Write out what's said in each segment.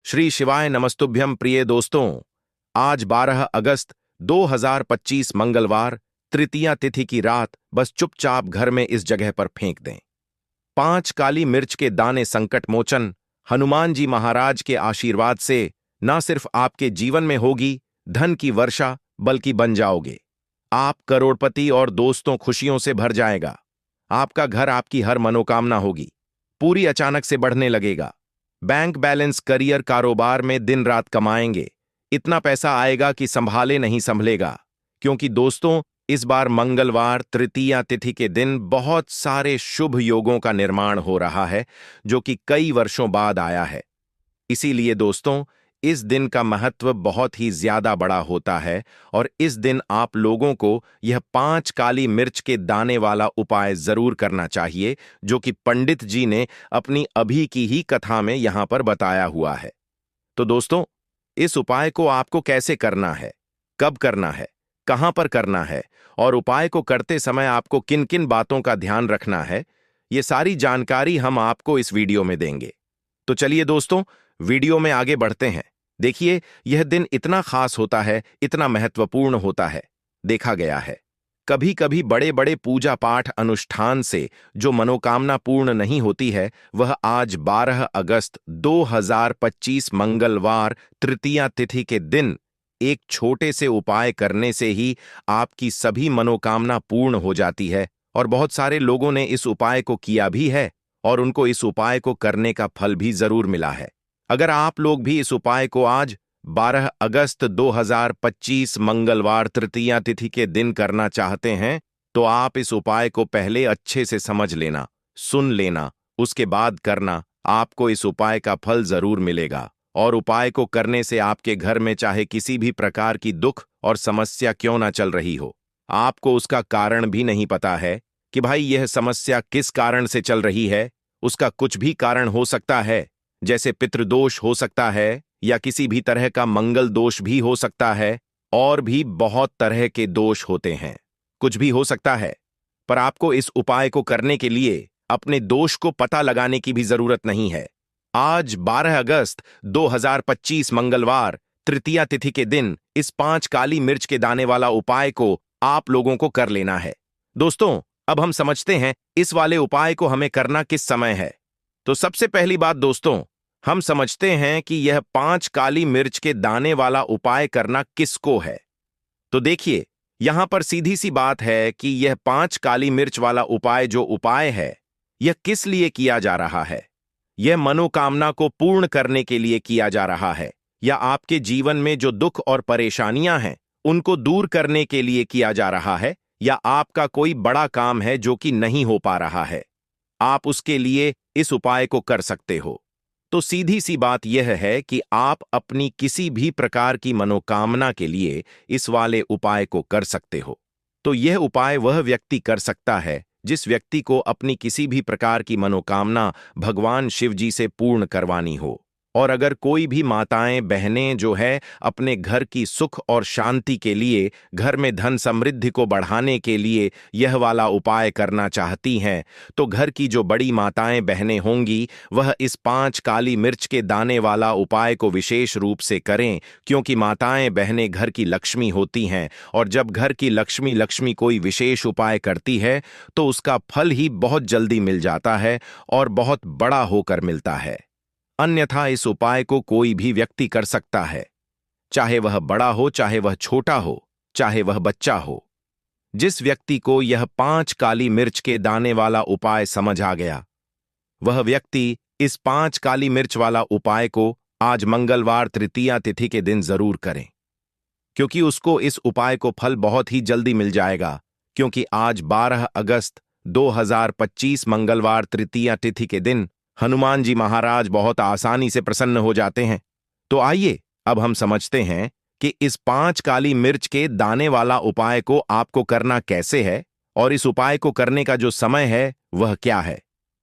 श्री शिवाय नमस्तुभ्यम प्रिय दोस्तों। आज 12 अगस्त 2025 मंगलवार तृतीया तिथि की रात बस चुपचाप घर में इस जगह पर फेंक दें। 5 काली मिर्च के दाने संकट मोचन हनुमान जी महाराज के आशीर्वाद से न सिर्फ आपके जीवन में होगी धन की वर्षा, बल्कि बन जाओगे आप करोड़पति और दोस्तों खुशियों से भर जाएगा। आपका घर आपकी हर मनोकामना होगी पूरी अचानक से बढ़ने लगेगा। बैंक बैलेंस, करियर, कारोबार में दिन रात कमाएंगे। इतना पैसा आएगा कि संभाले नहीं संभलेगा। क्योंकि दोस्तों, इस बार मंगलवार तृतीया तिथि के दिन बहुत सारे शुभ योगों का निर्माण हो रहा है, जो कि कई वर्षों बाद आया है। इसीलिए दोस्तों, इस दिन का महत्व बहुत ही ज्यादा बड़ा होता है और इस दिन आप लोगों को यह 5 काली मिर्च के दाने वाला उपाय जरूर करना चाहिए, जो कि पंडित जी ने अपनी अभी की ही कथा में यहां पर बताया हुआ है। तो दोस्तों, इस उपाय को आपको कैसे करना है, कब करना है, कहां पर करना है और उपाय को करते समय आपको किन किन बातों का ध्यान रखना है, ये सारी जानकारी हम आपको इस वीडियो में देंगे। तो चलिए दोस्तों, वीडियो में आगे बढ़ते हैं। देखिए, यह दिन इतना खास होता है, इतना महत्वपूर्ण होता है। देखा गया है कभी कभी बड़े बड़े पूजा पाठ अनुष्ठान से जो मनोकामना पूर्ण नहीं होती है, वह आज 12 अगस्त 2025 मंगलवार तृतीया तिथि के दिन एक छोटे से उपाय करने से ही आपकी सभी मनोकामना पूर्ण हो जाती है। और बहुत सारे लोगों ने इस उपाय को किया भी है और उनको इस उपाय को करने का फल भी जरूर मिला है। अगर आप लोग भी इस उपाय को आज 12 अगस्त 2025 मंगलवार तृतीया तिथि के दिन करना चाहते हैं, तो आप इस उपाय को पहले अच्छे से समझ लेना, सुन लेना, उसके बाद करना। आपको इस उपाय का फल जरूर मिलेगा। और उपाय को करने से आपके घर में चाहे किसी भी प्रकार की दुख और समस्या क्यों ना चल रही हो, आपको उसका कारण भी नहीं पता है कि भाई यह समस्या किस कारण से चल रही है। उसका कुछ भी कारण हो सकता है, जैसे पितृदोष हो सकता है या किसी भी तरह का मंगल दोष भी हो सकता है, और भी बहुत तरह के दोष होते हैं, कुछ भी हो सकता है। पर आपको इस उपाय को करने के लिए अपने दोष को पता लगाने की भी जरूरत नहीं है। आज 12 अगस्त 2025 मंगलवार तृतीया तिथि के दिन इस 5 काली मिर्च के दाने वाला उपाय को आप लोगों को कर लेना है। दोस्तों, अब हम समझते हैं इस वाले उपाय को हमें करना किस समय है। तो सबसे पहली बात दोस्तों, हम समझते हैं कि यह 5 काली मिर्च के दाने वाला उपाय करना किसको है। तो देखिए, यहां पर सीधी सी बात है कि यह 5 काली मिर्च वाला उपाय जो उपाय है, यह किस लिए किया जा रहा है। यह मनोकामना को पूर्ण करने के लिए किया जा रहा है, या आपके जीवन में जो दुख और परेशानियां हैं उनको दूर करने के लिए किया जा रहा है, या आपका कोई बड़ा काम है जो कि नहीं हो पा रहा है, आप उसके लिए इस उपाय को कर सकते हो। तो सीधी सी बात यह है कि आप अपनी किसी भी प्रकार की मनोकामना के लिए इस वाले उपाय को कर सकते हो। तो यह उपाय वह व्यक्ति कर सकता है जिस व्यक्ति को अपनी किसी भी प्रकार की मनोकामना भगवान शिव जी से पूर्ण करवानी हो। और अगर कोई भी माताएं बहनें जो है अपने घर की सुख और शांति के लिए, घर में धन समृद्धि को बढ़ाने के लिए यह वाला उपाय करना चाहती हैं, तो घर की जो बड़ी माताएं बहनें होंगी वह इस 5 काली मिर्च के दाने वाला उपाय को विशेष रूप से करें। क्योंकि माताएं बहनें घर की लक्ष्मी होती हैं, और जब घर की लक्ष्मी कोई विशेष उपाय करती है तो उसका फल ही बहुत जल्दी मिल जाता है और बहुत बड़ा होकर मिलता है। अन्यथा इस उपाय को कोई भी व्यक्ति कर सकता है, चाहे वह बड़ा हो, चाहे वह छोटा हो, चाहे वह बच्चा हो। जिस व्यक्ति को यह 5 काली मिर्च के दाने वाला उपाय समझ आ गया, वह व्यक्ति इस 5 काली मिर्च वाला उपाय को आज मंगलवार तृतीया तिथि के दिन जरूर करें। क्योंकि उसको इस उपाय को फल बहुत ही जल्दी मिल जाएगा। क्योंकि आज 12 अगस्त 2025 मंगलवार तृतीया तिथि के दिन हनुमान जी महाराज बहुत आसानी से प्रसन्न हो जाते हैं। तो आइए अब हम समझते हैं कि इस 5 काली मिर्च के दाने वाला उपाय को आपको करना कैसे है, और इस उपाय को करने का जो समय है वह क्या है।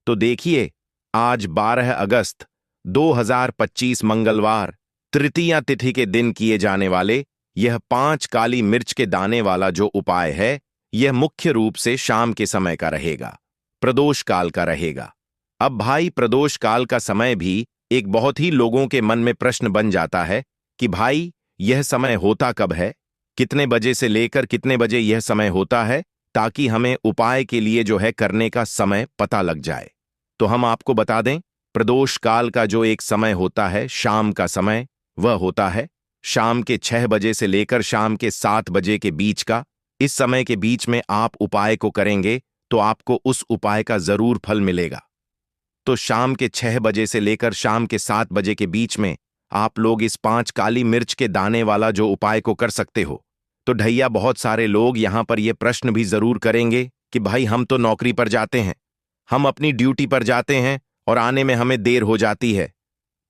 तो देखिए, आज 12 अगस्त 2025 मंगलवार तृतीया तिथि के दिन किए जाने वाले यह 5 काली मिर्च के दाने वाला जो उपाय है, यह मुख्य रूप से शाम के समय का रहेगा, प्रदोष काल का रहेगा। अब भाई, प्रदोष काल का समय भी एक बहुत ही लोगों के मन में प्रश्न बन जाता है कि भाई यह समय होता कब है, कितने बजे से लेकर कितने बजे यह समय होता है, ताकि हमें उपाय के लिए जो है करने का समय पता लग जाए। तो हम आपको बता दें, प्रदोष काल का जो एक समय होता है, शाम का समय, वह होता है शाम के 6 बजे से लेकर शाम के 7 बजे के बीच का। इस समय के बीच में आप उपाय को करेंगे तो आपको उस उपाय का जरूर फल मिलेगा। तो शाम के 6 बजे से लेकर शाम के 7 बजे के बीच में आप लोग इस 5 काली मिर्च के दाने वाला जो उपाय को कर सकते हो। तो ढैया बहुत सारे लोग यहां पर यह प्रश्न भी जरूर करेंगे कि भाई हम तो नौकरी पर जाते हैं, हम अपनी ड्यूटी पर जाते हैं और आने में हमें देर हो जाती है,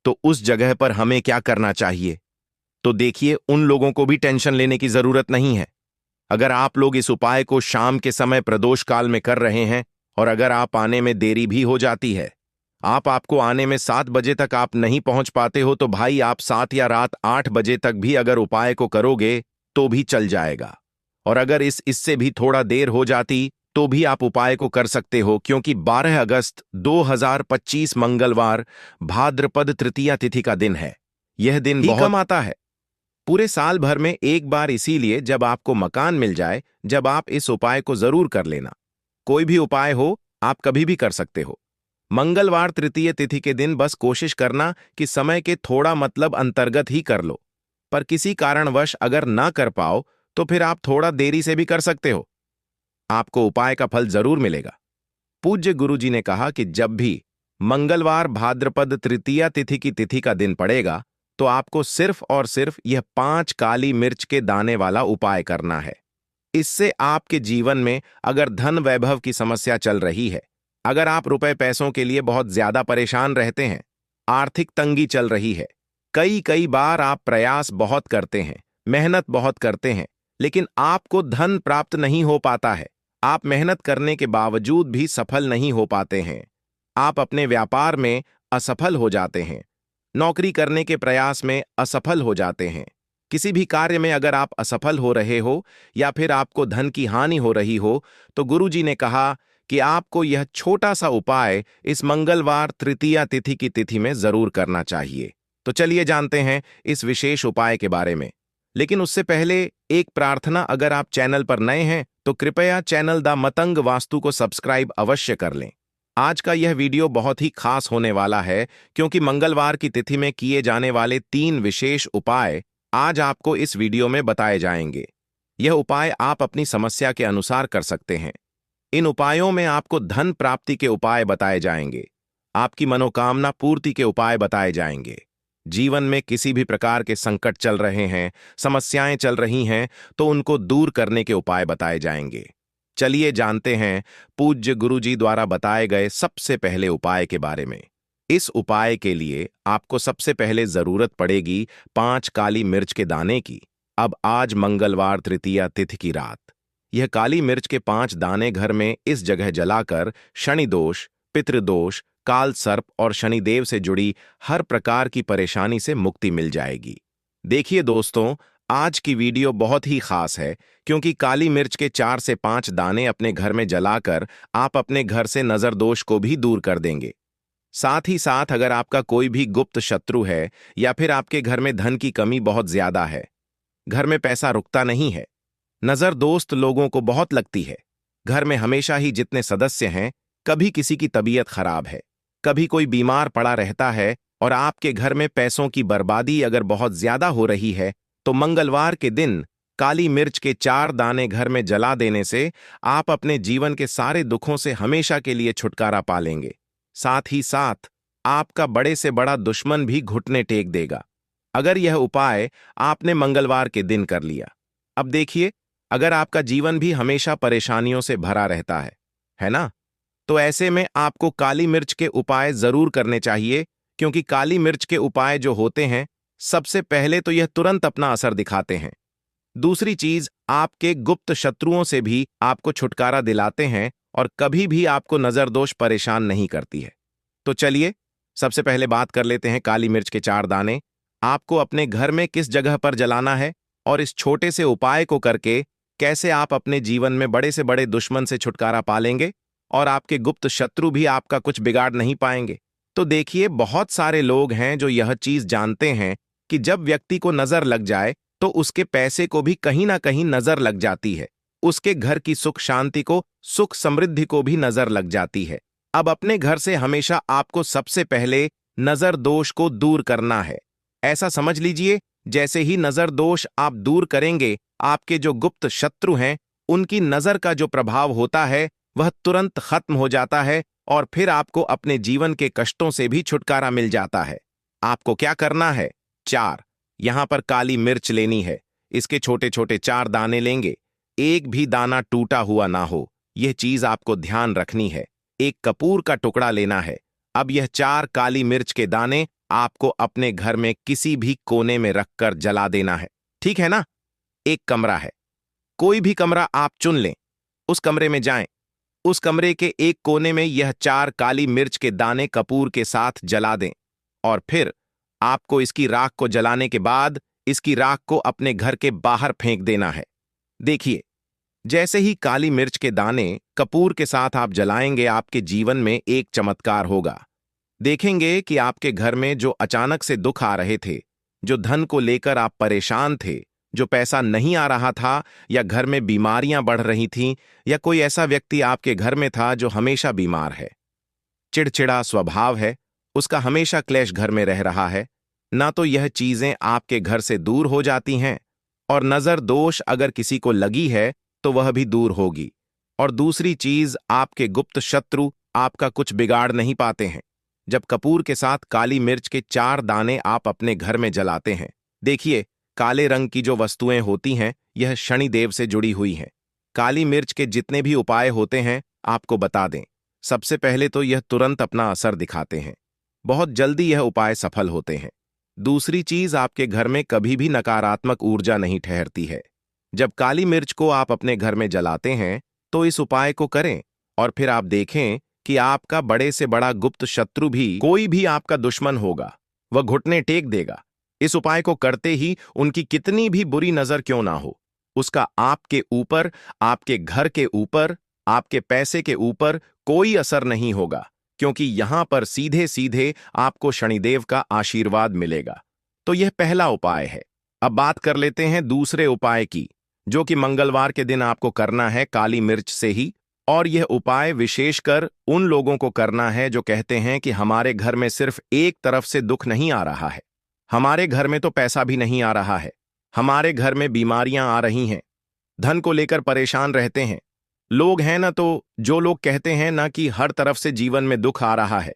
तो उस जगह पर हमें क्या करना चाहिए। तो देखिए, उन लोगों को भी टेंशन लेने की जरूरत नहीं है। अगर आप लोग इस उपाय को शाम के समय प्रदोष काल में कर रहे हैं और अगर आप आने में देरी भी हो जाती है, आपको आने में 7 बजे तक आप नहीं पहुंच पाते हो, तो भाई आप 7 या रात 8 बजे तक भी अगर उपाय को करोगे तो भी चल जाएगा। और अगर इससे भी थोड़ा देर हो जाती तो भी आप उपाय को कर सकते हो, क्योंकि 12 अगस्त 2025 मंगलवार भाद्रपद तृतीया तिथि का दिन है। यह दिन बहुत कम आता है पूरे साल भर में एक बार, इसीलिए जब आपको मकान मिल जाए, जब आप इस उपाय को जरूर कर लेना। कोई भी उपाय हो आप कभी भी कर सकते हो। मंगलवार तृतीय तिथि के दिन बस कोशिश करना कि समय के थोड़ा मतलब अंतर्गत ही कर लो, पर किसी कारणवश अगर ना कर पाओ तो फिर आप थोड़ा देरी से भी कर सकते हो, आपको उपाय का फल जरूर मिलेगा। पूज्य गुरुजी ने कहा कि जब भी मंगलवार भाद्रपद तृतीया तिथि की तिथि का दिन पड़ेगा तो आपको सिर्फ और सिर्फ यह 5 काली मिर्च के दाने वाला उपाय करना है। इससे आपके जीवन में अगर धन वैभव की समस्या चल रही है, अगर आप रुपए पैसों के लिए बहुत ज्यादा परेशान रहते हैं, आर्थिक तंगी चल रही है, कई बार आप प्रयास बहुत करते हैं, मेहनत बहुत करते हैं, लेकिन आपको धन प्राप्त नहीं हो पाता है, आप मेहनत करने के बावजूद भी सफल नहीं हो पाते हैं, आप अपने व्यापार में असफल हो जाते हैं, नौकरी करने के प्रयास में असफल हो जाते हैं, किसी भी कार्य में अगर आप असफल हो रहे हो या फिर आपको धन की हानि हो रही हो, तो गुरुजी ने कहा कि आपको यह छोटा सा उपाय इस मंगलवार तृतीया तिथि की तिथि में जरूर करना चाहिए। तो चलिए जानते हैं इस विशेष उपाय के बारे में। लेकिन उससे पहले एक प्रार्थना, अगर आप चैनल पर नए हैं तो कृपया चैनल द मतंग वास्तु को सब्सक्राइब अवश्य कर लें। आज का यह वीडियो बहुत ही खास होने वाला है, क्योंकि मंगलवार की तिथि में किए जाने वाले 3 विशेष उपाय आज आपको इस वीडियो में बताए जाएंगे। यह उपाय आप अपनी समस्या के अनुसार कर सकते हैं। इन उपायों में आपको धन प्राप्ति के उपाय बताए जाएंगे, आपकी मनोकामना पूर्ति के उपाय बताए जाएंगे। जीवन में किसी भी प्रकार के संकट चल रहे हैं, समस्याएं चल रही हैं, तो उनको दूर करने के उपाय बताए जाएंगे। चलिए जानते हैं पूज्य गुरुजी द्वारा बताए गए सबसे पहले उपाय के बारे में। इस उपाय के लिए आपको सबसे पहले जरूरत पड़ेगी 5 काली मिर्च के दाने की। अब आज मंगलवार तृतीया तिथि की रात यह काली मिर्च के 5 दाने घर में इस जगह जलाकर शनि दोष, पितृदोष, काल सर्प और शनिदेव से जुड़ी हर प्रकार की परेशानी से मुक्ति मिल जाएगी। देखिए दोस्तों, आज की वीडियो बहुत ही खास है, क्योंकि काली मिर्च के 4 से 5 दाने अपने घर में जलाकर आप अपने घर से नजर दोष को भी दूर कर देंगे। साथ ही साथ अगर आपका कोई भी गुप्त शत्रु है या फिर आपके घर में धन की कमी बहुत ज्यादा है, घर में पैसा रुकता नहीं है, नजर दोस्त लोगों को बहुत लगती है, घर में हमेशा ही जितने सदस्य हैं, कभी किसी की तबीयत खराब है, कभी कोई बीमार पड़ा रहता है और आपके घर में पैसों की बर्बादी अगर बहुत ज्यादा हो रही है, तो मंगलवार के दिन काली मिर्च के 4 दाने घर में जला देने से आप अपने जीवन के सारे दुखों से हमेशा के लिए छुटकारा पा लेंगे। साथ ही साथ आपका बड़े से बड़ा दुश्मन भी घुटने टेक देगा, अगर यह उपाय आपने मंगलवार के दिन कर लिया। अब देखिए, अगर आपका जीवन भी हमेशा परेशानियों से भरा रहता है ना, तो ऐसे में आपको काली मिर्च के उपाय जरूर करने चाहिए, क्योंकि काली मिर्च के उपाय जो होते हैं, सबसे पहले तो यह तुरंत अपना असर दिखाते हैं। दूसरी चीज, आपके गुप्त शत्रुओं से भी आपको छुटकारा दिलाते हैं और कभी भी आपको नजरदोष परेशान नहीं करती है। तो चलिए सबसे पहले बात कर लेते हैं काली मिर्च के 4 दाने आपको अपने घर में किस जगह पर जलाना है और इस छोटे से उपाय को करके कैसे आप अपने जीवन में बड़े से बड़े दुश्मन से छुटकारा पा लेंगे और आपके गुप्त शत्रु भी आपका कुछ बिगाड़ नहीं पाएंगे। तो देखिए, बहुत सारे लोग हैं जो यह चीज जानते हैं कि जब व्यक्ति को नजर लग जाए तो उसके पैसे को भी कहीं ना कहीं नजर लग जाती है, उसके घर की सुख शांति को, सुख समृद्धि को भी नजर लग जाती है। अब अपने घर से हमेशा आपको सबसे पहले नजर दोष को दूर करना है। ऐसा समझ लीजिए, जैसे ही नजर दोष आप दूर करेंगे, आपके जो गुप्त शत्रु हैं उनकी नजर का जो प्रभाव होता है वह तुरंत खत्म हो जाता है और फिर आपको अपने जीवन के कष्टों से भी छुटकारा मिल जाता है। आपको क्या करना है? 4 यहां पर काली मिर्च लेनी है। इसके छोटे छोटे 4 दाने लेंगे, एक भी दाना टूटा हुआ ना हो, यह चीज आपको ध्यान रखनी है। एक कपूर का टुकड़ा लेना है। अब यह 4 काली मिर्च के दाने आपको अपने घर में किसी भी कोने में रखकर जला देना है, ठीक है ना? एक कमरा है, कोई भी कमरा आप चुन लें, उस कमरे में जाएं। उस कमरे के एक कोने में यह 4 काली मिर्च के दाने कपूर के साथ जला दें और फिर आपको इसकी राख को जलाने के बाद इसकी राख को अपने घर के बाहर फेंक देना है। देखिए, जैसे ही काली मिर्च के दाने कपूर के साथ आप जलाएंगे, आपके जीवन में एक चमत्कार होगा। देखेंगे कि आपके घर में जो अचानक से दुख आ रहे थे, जो धन को लेकर आप परेशान थे, जो पैसा नहीं आ रहा था, या घर में बीमारियां बढ़ रही थीं, या कोई ऐसा व्यक्ति आपके घर में था जो हमेशा बीमार है, चिड़चिड़ा स्वभाव है, उसका हमेशा क्लेश घर में रह रहा है, ना तो यह चीजें आपके घर से दूर हो जाती हैं, और नजर दोष अगर किसी को लगी है तो वह भी दूर होगी। और दूसरी चीज, आपके गुप्त शत्रु आपका कुछ बिगाड़ नहीं पाते हैं। जब कपूर के साथ काली मिर्च के 4 दाने आप अपने घर में जलाते हैं, देखिए, काले रंग की जो वस्तुएं होती हैं यह शनिदेव से जुड़ी हुई हैं। काली मिर्च के जितने भी उपाय होते हैं आपको बता दें, सबसे पहले तो यह तुरंत अपना असर दिखाते हैं, बहुत जल्दी यह उपाय सफल होते हैं। दूसरी चीज, आपके घर में कभी भी नकारात्मक ऊर्जा नहीं ठहरती है। जब काली मिर्च को आप अपने घर में जलाते हैं तो इस उपाय को करें और फिर आप देखें कि आपका बड़े से बड़ा गुप्त शत्रु भी, कोई भी आपका दुश्मन होगा, वह घुटने टेक देगा। इस उपाय को करते ही उनकी कितनी भी बुरी नजर क्यों ना हो, उसका आपके ऊपर, आपके घर के ऊपर, आपके पैसे के ऊपर कोई असर नहीं होगा, क्योंकि यहां पर सीधे सीधे आपको शनिदेव का आशीर्वाद मिलेगा। तो यह पहला उपाय है। अब बात कर लेते हैं दूसरे उपाय की, जो कि मंगलवार के दिन आपको करना है काली मिर्च से ही। और यह उपाय विशेषकर उन लोगों को करना है जो कहते हैं कि हमारे घर में सिर्फ एक तरफ से दुख नहीं आ रहा है, हमारे घर में तो पैसा भी नहीं आ रहा है, हमारे घर में बीमारियां आ रही हैं, धन को लेकर परेशान रहते हैं। लोग हैं ना, तो जो लोग कहते हैं ना कि हर तरफ से जीवन में दुख आ रहा है,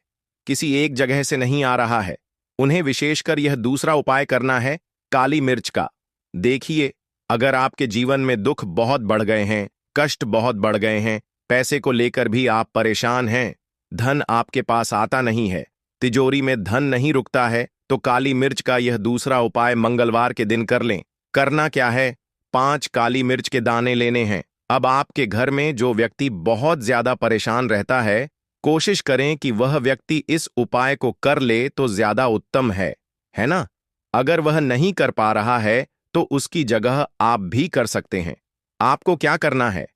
किसी एक जगह से नहीं आ रहा है, उन्हें विशेषकर यह दूसरा उपाय करना है काली मिर्च का। देखिए, अगर आपके जीवन में दुख बहुत बढ़ गए हैं, कष्ट बहुत बढ़ गए हैं, पैसे को लेकर भी आप परेशान हैं, धन आपके पास आता नहीं है, तिजोरी में धन नहीं रुकता है, तो काली मिर्च का यह दूसरा उपाय मंगलवार के दिन कर लें। करना क्या है? 5 काली मिर्च के दाने लेने हैं। अब आपके घर में जो व्यक्ति बहुत ज्यादा परेशान रहता है, कोशिश करें कि वह व्यक्ति इस उपाय को कर ले तो ज्यादा उत्तम है ना? अगर वह नहीं कर पा रहा है तो उसकी जगह आप भी कर सकते हैं। आपको क्या करना है?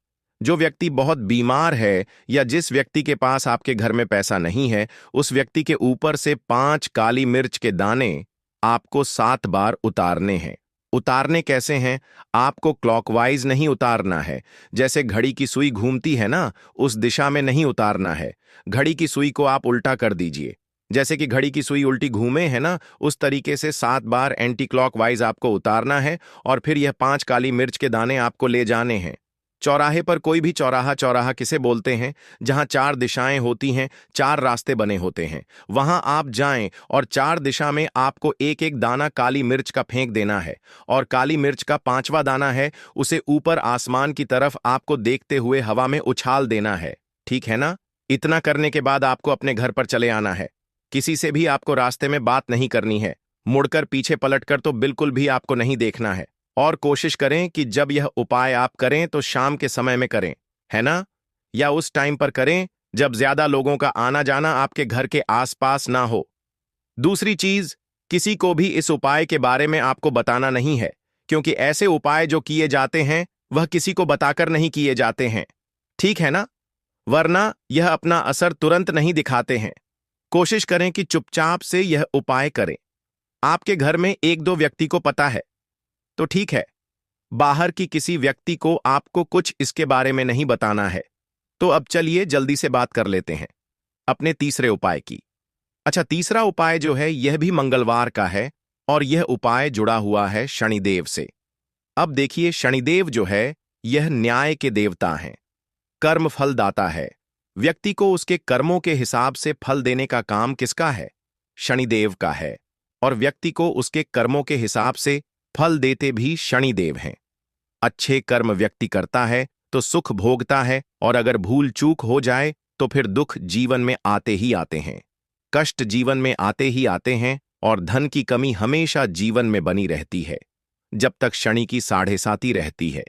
जो व्यक्ति बहुत बीमार है या जिस व्यक्ति के पास आपके घर में पैसा नहीं है, उस व्यक्ति के ऊपर से 5 काली मिर्च के दाने आपको 7 बार उतारने हैं। उतारने कैसे हैं? आपको क्लॉकवाइज नहीं उतारना है, जैसे घड़ी की सुई घूमती है ना, उस दिशा में नहीं उतारना है। घड़ी की सुई को आप उल्टा कर दीजिए, जैसे कि घड़ी की सुई उल्टी घूमे है ना, उस तरीके से 7 बार एंटी क्लॉकवाइज आपको उतारना है और फिर यह 5 काली मिर्च के दाने आपको ले जाने हैं। चौराहे पर, कोई भी चौराहा, चौराहा किसे बोलते हैं, जहां 4 दिशाएं होती हैं, 4 रास्ते बने होते हैं, वहां आप जाएं और 4 दिशा में आपको एक एक दाना काली मिर्च का फेंक देना है। और काली मिर्च का 5वां दाना है, उसे ऊपर आसमान की तरफ आपको देखते हुए हवा में उछाल देना है, ठीक है ना? इतना करने के बाद आपको अपने घर पर चले आना है। किसी से भी आपको रास्ते में बात नहीं करनी है, मुड़कर पीछे पलटकर तो बिल्कुल भी आपको नहीं देखना है। और कोशिश करें कि जब यह उपाय आप करें तो शाम के समय में करें, है ना? या उस टाइम पर करें जब ज्यादा लोगों का आना जाना आपके घर के आसपास ना हो। दूसरी चीज, किसी को भी इस उपाय के बारे में आपको बताना नहीं है, क्योंकि ऐसे उपाय जो किए जाते हैं वह किसी को बताकर नहीं किए जाते हैं, ठीक है ना? वरना यह अपना असर तुरंत नहीं दिखाते हैं। कोशिश करें कि चुपचाप से यह उपाय करें। आपके घर में एक दो व्यक्ति को पता है तो ठीक है, बाहर की किसी व्यक्ति को आपको कुछ इसके बारे में नहीं बताना है। तो अब चलिए जल्दी से बात कर लेते हैं अपने तीसरे उपाय की। अच्छा, तीसरा उपाय जो है यह भी मंगलवार का है और यह उपाय जुड़ा हुआ है शनिदेव से। अब देखिए, शनिदेव जो है यह न्याय के देवता हैं, कर्म फल दाता है। व्यक्ति को उसके कर्मों के हिसाब से फल देने का काम किसका है? शनिदेव का है। और व्यक्ति को उसके कर्मों के हिसाब से फल देते भी शनिदेव हैं। अच्छे कर्म व्यक्ति करता है तो सुख भोगता है, और अगर भूल चूक हो जाए तो फिर दुख जीवन में आते ही आते हैं, कष्ट जीवन में आते ही आते हैं, और धन की कमी हमेशा जीवन में बनी रहती है जब तक शनि की साढ़े साती रहती है।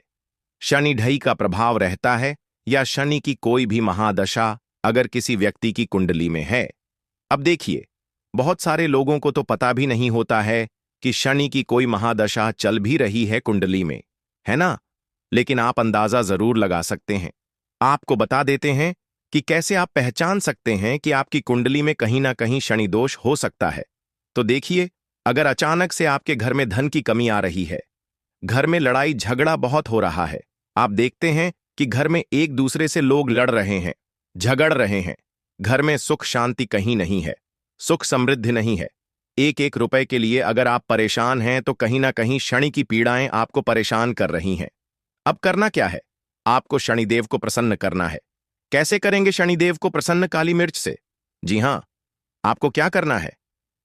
शनि ढई का प्रभाव रहता है या शनि की कोई भी महादशा अगर किसी व्यक्ति की कुंडली में है। अब देखिए, बहुत सारे लोगों को तो पता भी नहीं होता है कि शनि की कोई महादशा चल भी रही है कुंडली में, है ना? लेकिन आप अंदाजा जरूर लगा सकते हैं। आपको बता देते हैं कि कैसे आप पहचान सकते हैं कि आपकी कुंडली में कहीं ना कहीं शनि दोष हो सकता है। तो देखिए, अगर अचानक से आपके घर में धन की कमी आ रही है, घर में लड़ाई झगड़ा बहुत हो रहा है, आप देखते हैं कि घर में एक दूसरे से लोग लड़ रहे हैं, झगड़ रहे हैं, घर में सुख शांति कहीं नहीं है, सुख समृद्धि नहीं है, एक एक रुपए के लिए अगर आप परेशान हैं तो कहीं ना कहीं शनि की पीड़ाएं आपको परेशान कर रही हैं। अब करना क्या है? आपको शनिदेव को प्रसन्न करना है। कैसे करेंगे शनिदेव को प्रसन्न? काली मिर्च से। जी हां, आपको क्या करना है?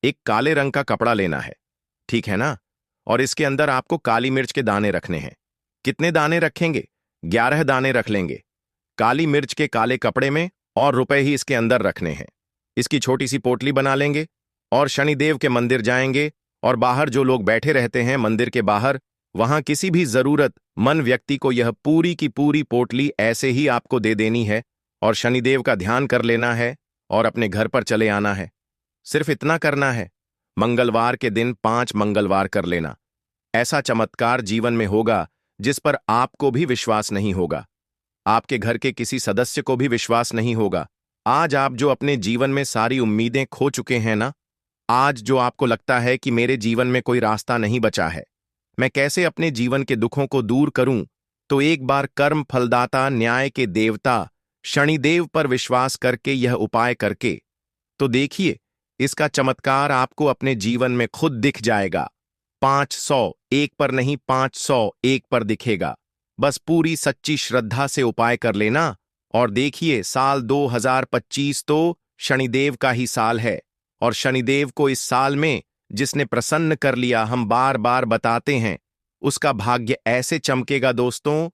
एक काले रंग का कपड़ा लेना है, ठीक है ना? और इसके अंदर आपको काली मिर्च के दाने रखने हैं। कितने दाने रखेंगे? 11 दाने रख लेंगे काली मिर्च के काले कपड़े में, और रुपए ही इसके अंदर रखने हैं। इसकी छोटी सी पोटली बना लेंगे और शनिदेव के मंदिर जाएंगे, और बाहर जो लोग बैठे रहते हैं मंदिर के बाहर, वहां किसी भी जरूरतमंद व्यक्ति को यह पूरी की पूरी पोटली ऐसे ही आपको दे देनी है, और शनिदेव का ध्यान कर लेना है और अपने घर पर चले आना है। सिर्फ इतना करना है। मंगलवार के दिन 5 मंगलवार कर लेना। ऐसा चमत्कार जीवन में होगा जिस पर आपको भी विश्वास नहीं होगा, आपके घर के किसी सदस्य को भी विश्वास नहीं होगा। आज आप जो अपने जीवन में सारी उम्मीदें खो चुके हैं ना, आज जो आपको लगता है कि मेरे जीवन में कोई रास्ता नहीं बचा है, मैं कैसे अपने जीवन के दुखों को दूर करूं, तो एक बार कर्म फलदाता न्याय के देवता शनिदेव पर विश्वास करके यह उपाय करके तो देखिए, इसका चमत्कार आपको अपने जीवन में खुद दिख जाएगा। 500 एक पर नहीं, 500 एक पर दिखेगा। बस पूरी सच्ची श्रद्धा से उपाय कर लेना, और देखिए, साल 2025 तो शनिदेव का ही साल है, और शनिदेव को इस साल में जिसने प्रसन्न कर लिया, हम बार बार बताते हैं, उसका भाग्य ऐसे चमकेगा दोस्तों